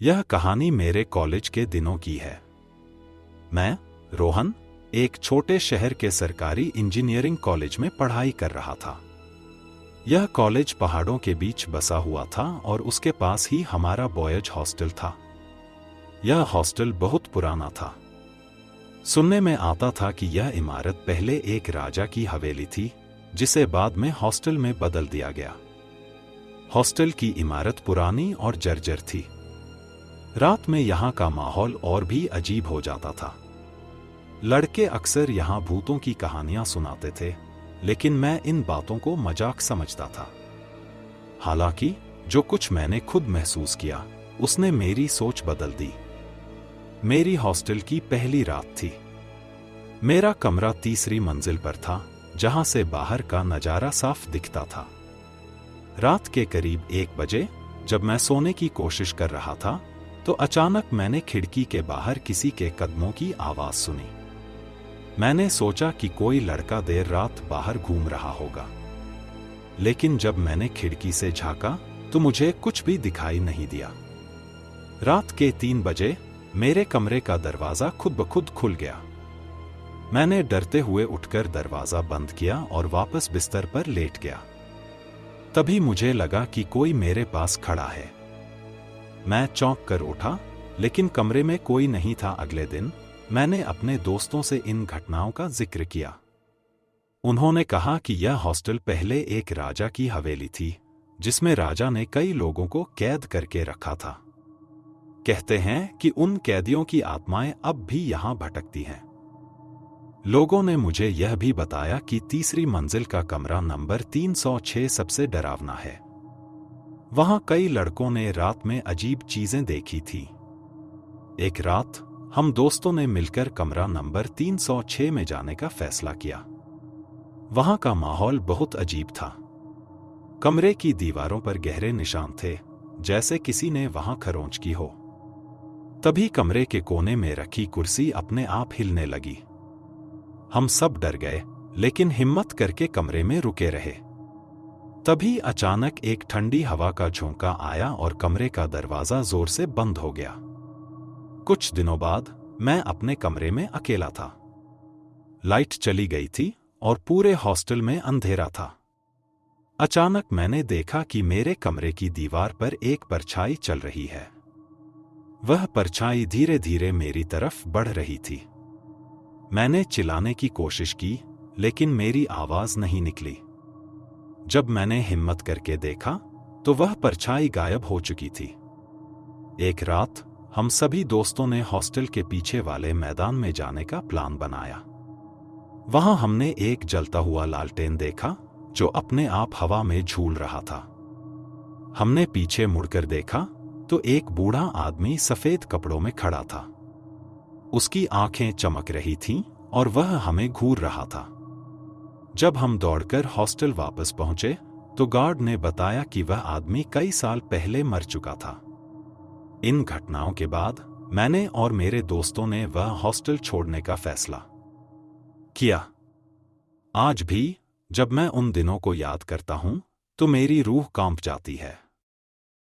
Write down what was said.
यह कहानी मेरे कॉलेज के दिनों की है। मैं, रोहन, एक छोटे शहर के सरकारी इंजीनियरिंग कॉलेज में पढ़ाई कर रहा था। यह कॉलेज पहाड़ों के बीच बसा हुआ था और उसके पास ही हमारा बॉयज हॉस्टल था। यह हॉस्टल बहुत पुराना था। सुनने में आता था कि यह इमारत पहले एक राजा की हवेली थी, जिसे बाद में हॉस्टल में बदल दिया गया। हॉस्टल की इमारत पुरानी और जर्जर थी। रात में यहाँ का माहौल और भी अजीब हो जाता था। लड़के अक्सर यहाँ भूतों की कहानियां सुनाते थे, लेकिन मैं इन बातों को मजाक समझता था। हालांकि जो कुछ मैंने खुद महसूस किया, उसने मेरी सोच बदल दी। मेरी हॉस्टल की पहली रात थी। मेरा कमरा तीसरी मंजिल पर था, जहां से बाहर का नजारा साफ दिखता था। रात के करीब 1 बजे जब मैं सोने की कोशिश कर रहा था, तो अचानक मैंने खिड़की के बाहर किसी के कदमों की आवाज सुनी। मैंने सोचा कि कोई लड़का देर रात बाहर घूम रहा होगा, लेकिन जब मैंने खिड़की से झांका तो मुझे कुछ भी दिखाई नहीं दिया। रात के 3 बजे मेरे कमरे का दरवाजा खुद ब खुद खुल गया। मैंने डरते हुए उठकर दरवाजा बंद किया और वापस बिस्तर पर लेट गया। तभी मुझे लगा कि कोई मेरे पास खड़ा है। मैं चौंक कर उठा, लेकिन कमरे में कोई नहीं था। अगले दिन मैंने अपने दोस्तों से इन घटनाओं का जिक्र किया। उन्होंने कहा कि यह हॉस्टल पहले एक राजा की हवेली थी, जिसमें राजा ने कई लोगों को कैद करके रखा था। कहते हैं कि उन कैदियों की आत्माएं अब भी यहां भटकती हैं। लोगों ने मुझे यह भी बताया कि तीसरी मंजिल का कमरा नंबर 306 सबसे डरावना है। वहां कई लड़कों ने रात में अजीब चीजें देखी थी। एक रात हम दोस्तों ने मिलकर कमरा नंबर 306 में जाने का फैसला किया। वहां का माहौल बहुत अजीब था। कमरे की दीवारों पर गहरे निशान थे, जैसे किसी ने वहां खरोंच की हो। तभी कमरे के कोने में रखी कुर्सी अपने आप हिलने लगी। हम सब डर गए, लेकिन हिम्मत करके कमरे में रुके रहे। तभी अचानक एक ठंडी हवा का झोंका आया और कमरे का दरवाजा जोर से बंद हो गया। कुछ दिनों बाद मैं अपने कमरे में अकेला था। लाइट चली गई थी और पूरे हॉस्टल में अंधेरा था। अचानक मैंने देखा कि मेरे कमरे की दीवार पर एक परछाई चल रही है। वह परछाई धीरे धीरे मेरी तरफ बढ़ रही थी। मैंने चिल्लाने की कोशिश की, लेकिन मेरी आवाज नहीं निकली। जब मैंने हिम्मत करके देखा, तो वह परछाई गायब हो चुकी थी। एक रात हम सभी दोस्तों ने हॉस्टल के पीछे वाले मैदान में जाने का प्लान बनाया। वहां हमने एक जलता हुआ लालटेन देखा, जो अपने आप हवा में झूल रहा था। हमने पीछे मुड़कर देखा तो एक बूढ़ा आदमी सफेद कपड़ों में खड़ा था। उसकी आंखें चमक रही थीं और वह हमें घूर रहा था। जब हम दौड़कर हॉस्टल वापस पहुंचे, तो गार्ड ने बताया कि वह आदमी कई साल पहले मर चुका था। इन घटनाओं के बाद मैंने और मेरे दोस्तों ने वह हॉस्टल छोड़ने का फैसला किया। आज भी जब मैं उन दिनों को याद करता हूं, तो मेरी रूह कांप जाती है।